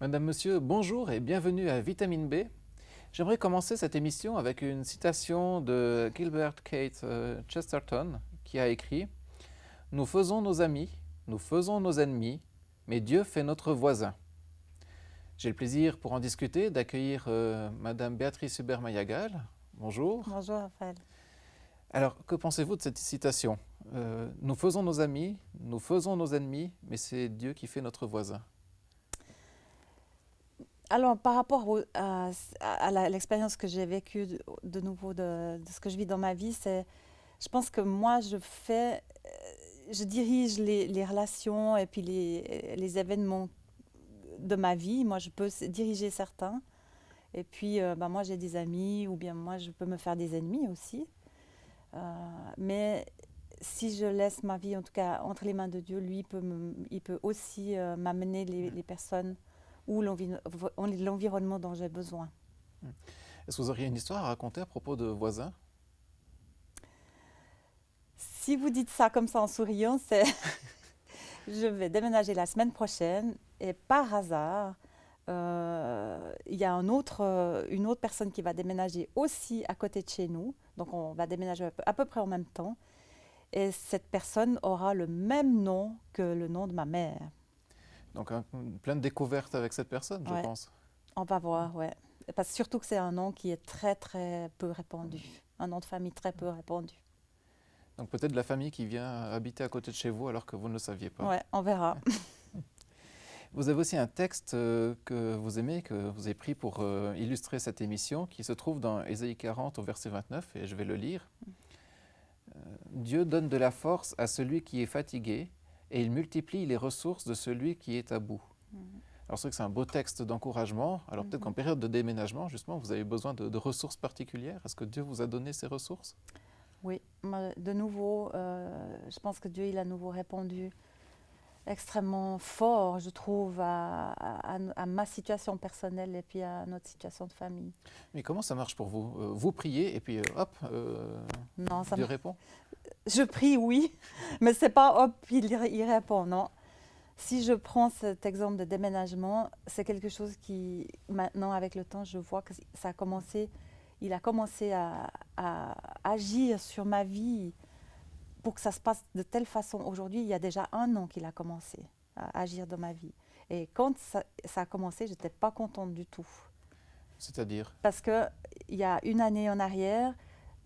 Madame, Monsieur, bonjour et bienvenue à Vitamine B. J'aimerais commencer cette émission avec une citation de Gilbert Kate Chesterton qui a écrit « Nous faisons nos amis, nous faisons nos ennemis, mais Dieu fait notre voisin ». J'ai le plaisir pour en discuter d'accueillir Madame Béatrice Hubert-Mayagal. Bonjour. Bonjour Raphaël. Alors, que pensez-vous de cette citation Nous faisons nos amis, nous faisons nos ennemis, mais c'est Dieu qui fait notre voisin. Alors, par rapport l'expérience que j'ai vécue de nouveau de ce que je vis dans ma vie, je pense que moi, je dirige les relations et puis les événements de ma vie. Moi, je peux diriger certains. Et puis, moi, j'ai des amis ou bien moi, je peux me faire des ennemis aussi. Mais si je laisse ma vie, en tout cas, entre les mains de Dieu, lui, il peut aussi m'amener les personnes ou l'environnement dont j'ai besoin. Est-ce que vous auriez une histoire à raconter à propos de voisins? Si vous dites ça comme ça en souriant, c'est je vais déménager la semaine prochaine et par hasard, il y a une autre personne qui va déménager aussi à côté de chez nous. Donc on va déménager à peu près en même temps. Et cette personne aura le même nom que le nom de ma mère. Donc, plein de découvertes avec cette personne, je Ouais, pense. on va voir, ouais. Parce que surtout que c'est un nom qui est très très peu répandu. Un nom de famille très peu répandu. Donc peut-être de la famille qui vient habiter à côté de chez vous alors que vous ne le saviez pas. Ouais, on verra. Vous avez aussi un texte que vous aimez, que vous avez pris pour illustrer cette émission, qui se trouve dans Ésaïe 40 au verset 29, et je vais le lire. Dieu donne de la force à celui qui est fatigué, et il multiplie les ressources de celui qui est à bout. Alors c'est vrai que c'est un beau texte d'encouragement. Alors peut-être qu'en période de déménagement, justement, vous avez besoin de ressources particulières. Est-ce que Dieu vous a donné ces ressources? Oui, de nouveau, je pense que Dieu, il a à nouveau répondu extrêmement fort, je trouve, à ma situation personnelle et puis à notre situation de famille. Mais comment ça marche pour vous? Vous priez et puis hop, Non, Dieu répond? je prie, oui, mais c'est pas hop, il répond, non. Si je prends cet exemple de déménagement, c'est quelque chose qui, maintenant, avec le temps, je vois que ça a commencé, il a commencé à agir sur ma vie pour que ça se passe de telle façon. Aujourd'hui, il y a déjà 1 an qu'il a commencé à agir dans ma vie. Et quand ça a commencé, je n'étais pas contente du tout. C'est-à-dire? Parce qu'il y a 1 année en arrière,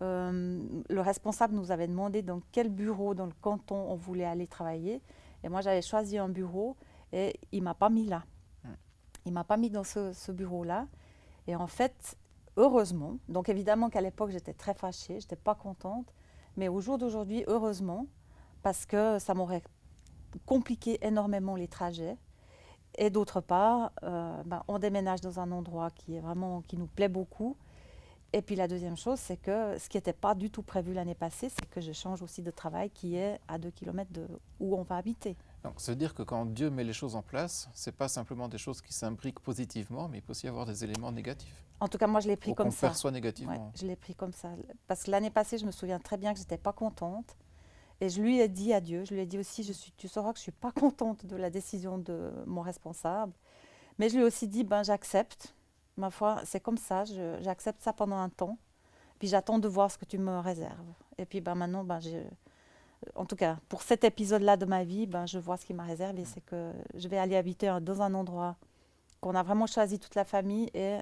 le responsable nous avait demandé dans quel bureau dans le canton on voulait aller travailler. Et moi, j'avais choisi un bureau et il ne m'a pas mis là. Il ne m'a pas mis dans ce bureau-là. Et en fait, heureusement, donc évidemment qu'à l'époque, j'étais très fâchée, je n'étais pas contente. Mais au jour d'aujourd'hui, heureusement, parce que ça m'aurait compliqué énormément les trajets. Et d'autre part, on déménage dans un endroit qui nous plaît beaucoup. Et puis la deuxième chose, c'est que ce qui n'était pas du tout prévu l'année passée, c'est que je change aussi de travail qui est à 2 kilomètres de où on va habiter. Donc, ça veut dire que quand Dieu met les choses en place, ce n'est pas simplement des choses qui s'imbriquent positivement, mais il peut aussi y avoir des éléments négatifs, En tout cas, moi, je l'ai pris ou comme qu'on ça. perçoit Ouais, négativement. je l'ai pris comme ça. Parce que l'année passée, je me souviens très bien que je n'étais pas contente. Et je lui ai dit à Dieu, je lui ai dit aussi, tu sauras que je ne suis pas contente de la décision de mon responsable. Mais je lui ai aussi dit, j'accepte. Ma foi, c'est comme ça, j'accepte ça pendant un temps. Puis j'attends de voir ce que tu me réserves. Et puis maintenant, en tout cas, pour cet épisode-là de ma vie, je vois ce qu'il m'a réservé. C'est que je vais aller habiter dans un endroit qu'on a vraiment choisi toute la famille et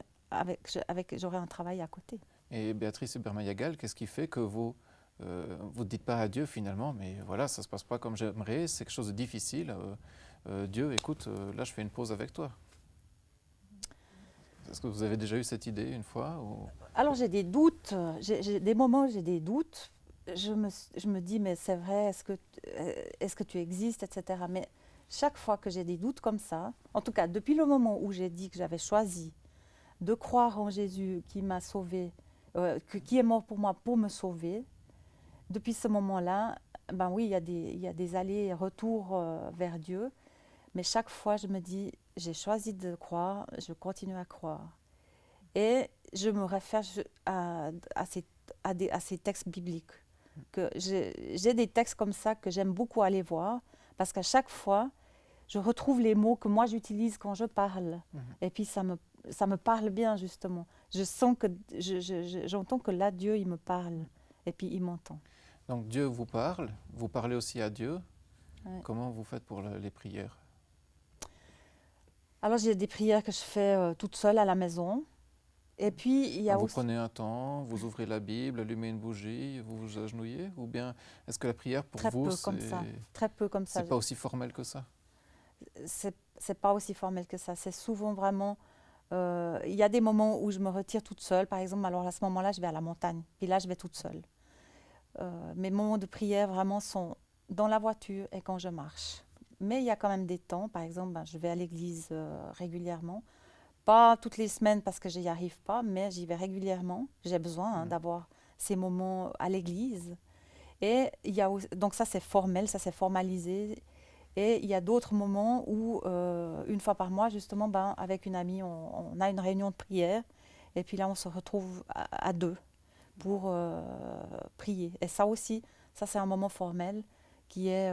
j'aurai un travail à côté. Et Béatrice Hubert-Mayagal, qu'est-ce qui fait que vous ne dites pas à Dieu finalement, mais voilà, ça ne se passe pas comme j'aimerais, c'est quelque chose de difficile. Dieu, écoute, là je fais une pause avec toi. Est-ce que vous avez déjà eu cette idée une fois ou... Alors j'ai des doutes, j'ai des moments où j'ai des doutes. Je me dis, mais c'est vrai, est-ce que tu existes, etc. Mais chaque fois que j'ai des doutes comme ça, en tout cas depuis le moment où j'ai dit que j'avais choisi de croire en Jésus qui m'a sauvé, qui est mort pour moi pour me sauver, depuis ce moment-là, oui, il y a des allers et retours vers Dieu, mais chaque fois je me dis, j'ai choisi de croire, je continue à croire. Et je me réfère à ces textes bibliques. J'ai des textes comme ça que j'aime beaucoup aller voir, parce qu'à chaque fois, je retrouve les mots que moi j'utilise quand je parle. Mhm. Et puis ça me parle bien, justement. Je sens que, j'entends que là, Dieu, il me parle. Et puis il m'entend. Donc Dieu vous parle, vous parlez aussi à Dieu. Ouais. Comment vous faites pour les prières? Alors j'ai des prières que je fais toute seule à la maison. Et puis il y a Vous aussi... prenez un temps, vous ouvrez la Bible, allumez une bougie, vous vous agenouillez? Ou bien est-ce que la prière pour Très vous, peu comme ça. Très peu comme ça. c'est pas aussi formel que ça? C'est pas aussi formel que ça. C'est souvent vraiment... il y a des moments où je me retire toute seule. Par exemple, alors à ce moment-là, je vais à la montagne. Puis là, je vais toute seule. Mes moments de prière vraiment sont dans la voiture et quand je marche. Mais il y a quand même des temps. Par exemple, je vais à l'église régulièrement. Pas toutes les semaines parce que je n'y arrive pas, mais j'y vais régulièrement. J'ai besoin d'avoir ces moments à l'église. Et il y a aussi, donc ça c'est formel, ça c'est formalisé. Et il y a d'autres moments où, une fois par mois, justement, avec une amie, on a une réunion de prière. Et puis là, on se retrouve à deux pour prier. Et ça aussi, ça c'est un moment formel qui est,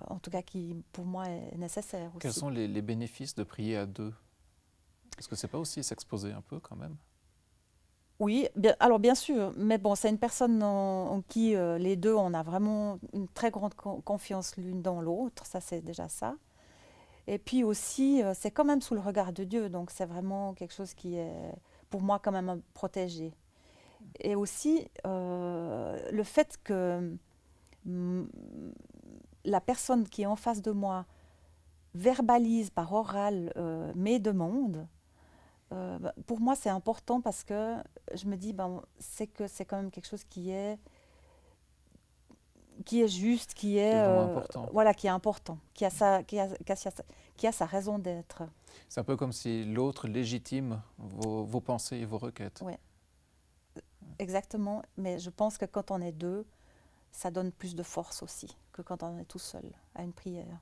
en tout cas, qui pour moi est nécessaire Quels aussi. sont les bénéfices de prier à deux? Est-ce que c'est pas aussi s'exposer un peu quand même? Oui, bien, alors bien sûr, mais bon, c'est une personne en qui les deux, on a vraiment une très grande confiance l'une dans l'autre, ça c'est déjà ça. Et puis aussi, c'est quand même sous le regard de Dieu, donc c'est vraiment quelque chose qui est pour moi quand même protégé. Et aussi, le fait que mm, la personne qui est en face de moi verbalise par oral mes demandes, pour moi, c'est important parce que je me dis, c'est que c'est quand même quelque chose qui est juste, Qui est vraiment important. voilà, qui est important, qui a sa raison d'être. C'est un peu comme si l'autre légitime vos pensées et vos requêtes. Ouais, exactement. Mais je pense que quand on est deux, ça donne plus de force aussi que quand on est tout seul à une prière.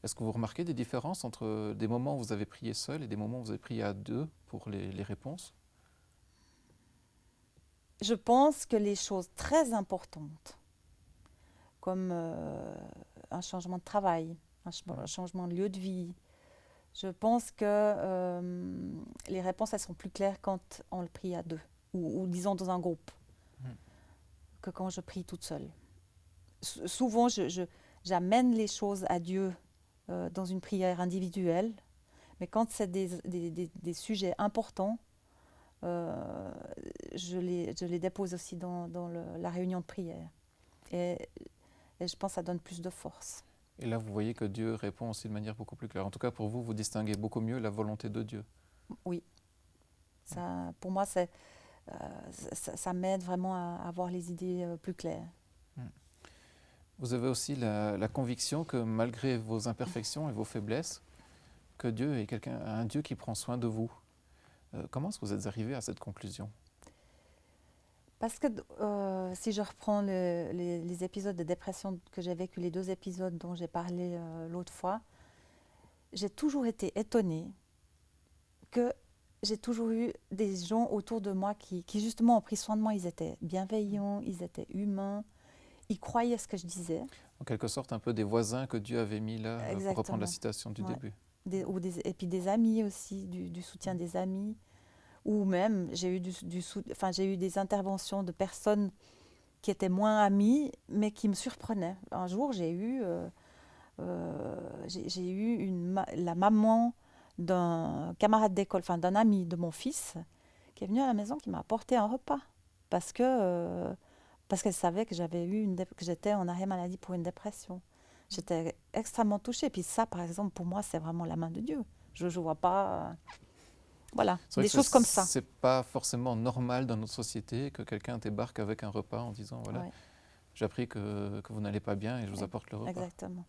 Est-ce que vous remarquez des différences entre des moments où vous avez prié seul et des moments où vous avez prié à deux pour les réponses? Je pense que les choses très importantes, comme un changement de travail, un changement de lieu de vie, je pense que les réponses, elles sont plus claires quand on le prie à deux, ou disons dans un groupe, que quand je prie toute seule. Souvent, j'amène les choses à Dieu dans une prière individuelle, mais quand c'est des sujets importants, je les dépose aussi dans la réunion de prière. Et je pense que ça donne plus de force. Et là, vous voyez que Dieu répond aussi de manière beaucoup plus claire. En tout cas, pour vous, vous distinguez beaucoup mieux la volonté de Dieu. Oui. Ça, pour moi, ça m'aide vraiment à avoir les idées plus claires. Vous avez aussi la conviction que malgré vos imperfections et vos faiblesses, que Dieu est un Dieu qui prend soin de vous. Comment est-ce que vous êtes arrivé à cette conclusion? Parce que si je reprends les épisodes de dépression que j'ai vécu, les 2 épisodes dont j'ai parlé l'autre fois, j'ai toujours été étonnée que j'ai toujours eu des gens autour de moi qui justement ont pris soin de moi. Ils étaient bienveillants, ils étaient humains, ils croyaient ce que je disais. En quelque sorte, un peu des voisins que Dieu avait mis là, pour reprendre la Exactement. citation du Ouais. début. Et puis des amis aussi, du soutien des amis. Ou même, j'ai eu, j'ai eu des interventions de personnes qui étaient moins amies, mais qui me surprenaient. Un jour, j'ai eu la maman d'un camarade d'école, enfin d'un ami de mon fils, qui est venue à la maison, qui m'a apporté un repas. Parce que parce qu'elle savait que que j'étais en arrêt maladie pour une dépression. J'étais extrêmement touchée. Puis ça, par exemple, pour moi, c'est vraiment la main de Dieu. Je ne vois pas... voilà, C'est vrai des que choses comme ça. c'est pas forcément normal dans notre société que quelqu'un débarque avec un repas en disant voilà, Ouais, j'ai appris que vous n'allez pas bien et je vous apporte le repas. exactement.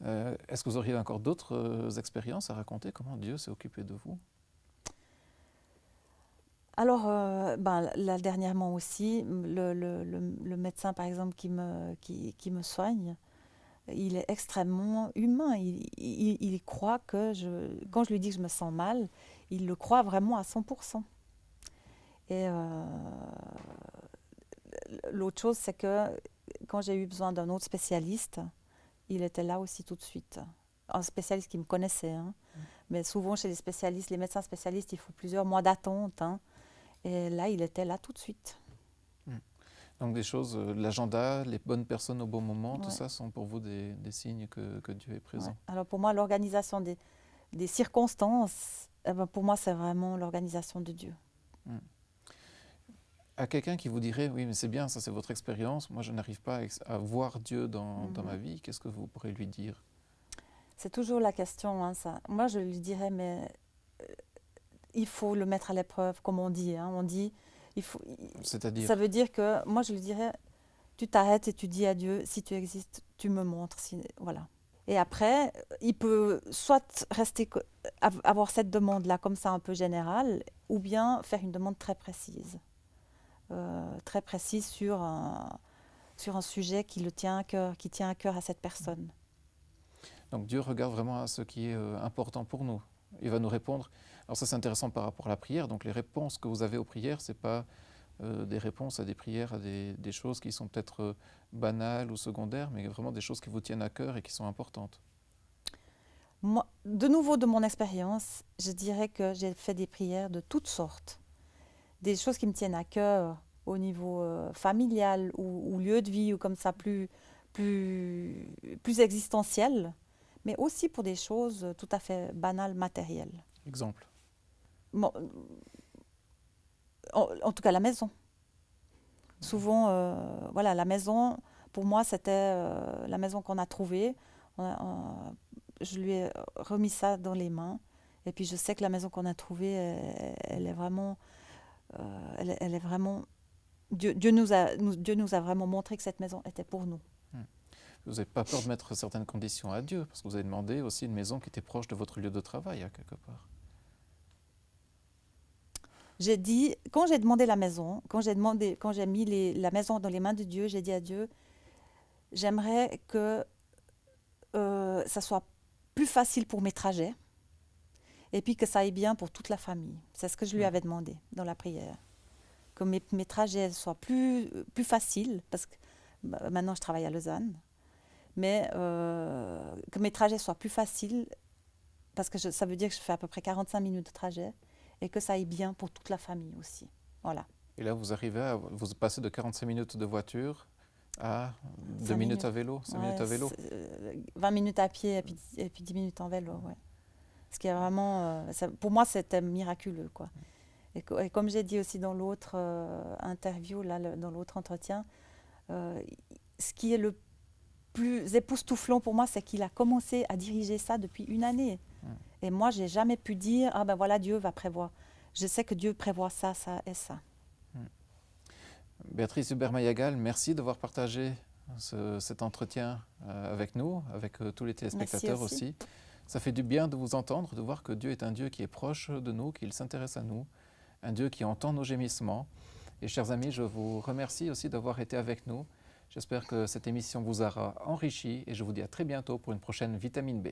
Est-ce que vous auriez encore d'autres expériences à raconter? Comment Dieu s'est occupé de vous? Alors, là, dernièrement aussi, le médecin, par exemple, qui me soigne, il est extrêmement humain. Il croit que quand je lui dis que je me sens mal, il le croit vraiment à 100%. Et l'autre chose, c'est que quand j'ai eu besoin d'un autre spécialiste, il était là aussi tout de suite. un spécialiste qui me connaissait. Hein. Mais souvent, chez les médecins spécialistes, il faut plusieurs mois d'attente. Hein. Et là, il était là tout de suite. Donc des choses, l'agenda, les bonnes personnes au bon moment, tout Ouais. ça sont pour vous des signes que Dieu est présent. Ouais. Alors pour moi, l'organisation des circonstances, eh ben, pour moi, c'est vraiment l'organisation de Dieu. À quelqu'un qui vous dirait, oui, mais c'est bien, ça c'est votre expérience, moi je n'arrive pas à voir Dieu dans ma vie, qu'est-ce que vous pourrez lui dire? C'est toujours la question, hein, ça. Moi, je lui dirais, mais il faut le mettre à l'épreuve, comme on dit. Hein. On dit, C'est-à-dire? ça veut dire que, moi, je lui dirais, tu t'arrêtes et tu dis à Dieu, si tu existes, tu me montres. Voilà. Et après, il peut soit avoir cette demande-là comme ça un peu générale, ou bien faire une demande très précise sur un sujet qui tient à cœur à cette personne. Donc Dieu regarde vraiment à ce qui est important pour nous. Il va nous répondre. Alors ça c'est intéressant par rapport à la prière. Donc les réponses que vous avez aux prières, ce n'est pas des réponses à des prières, à des choses qui sont peut-être banales ou secondaires, mais vraiment des choses qui vous tiennent à cœur et qui sont importantes. Moi, de nouveau, de mon expérience, je dirais que j'ai fait des prières de toutes sortes. Des choses qui me tiennent à cœur au niveau familial ou lieu de vie ou comme ça, plus existentielles, mais aussi pour des choses tout à fait banales, matérielles. Exemple. Bon, en tout cas, la maison. Souvent, voilà, la maison, pour moi, c'était la maison qu'on a trouvée. Je lui ai remis ça dans les mains. Et puis, je sais que la maison qu'on a trouvée, elle est vraiment... elle est vraiment... Dieu nous a vraiment montré que cette maison était pour nous. Vous n'avez pas peur de mettre certaines conditions à Dieu, parce que vous avez demandé aussi une maison qui était proche de votre lieu de travail, à quelque part. J'ai dit, quand j'ai demandé la maison, quand j'ai mis la maison dans les mains de Dieu, j'ai dit à Dieu, j'aimerais que ça soit plus facile pour mes trajets et puis que ça aille bien pour toute la famille. C'est ce que je lui avais demandé dans la prière. Que mes trajets soient plus faciles, parce que maintenant je travaille à Lausanne, mais que mes trajets soient plus faciles, parce que ça veut dire que je fais à peu près 45 minutes de trajet, et que ça aille bien pour toute la famille aussi. Voilà. Et là, vous arrivez à vous passer de 45 minutes de voiture à 2 minutes à vélo, 5 minutes à vélo. 20 minutes à pied et puis 10 minutes en vélo, ouais. Ce qui est vraiment... pour moi, c'était miraculeux, quoi. Et comme j'ai dit aussi dans l'autre interview, là, dans l'autre entretien, ce qui est le plus époustouflant pour moi, c'est qu'il a commencé à diriger ça depuis une année. Et moi, je n'ai jamais pu dire, ah ben voilà, Dieu va prévoir. Je sais que Dieu prévoit ça, ça et ça. Béatrice Hubert-Mayagal, merci d'avoir partagé cet entretien avec nous, avec tous les téléspectateurs aussi. Ça fait du bien de vous entendre, de voir que Dieu est un Dieu qui est proche de nous, qu'il s'intéresse à nous, un Dieu qui entend nos gémissements. Et chers amis, je vous remercie aussi d'avoir été avec nous. J'espère que cette émission vous aura enrichi et je vous dis à très bientôt pour une prochaine Vitamine B.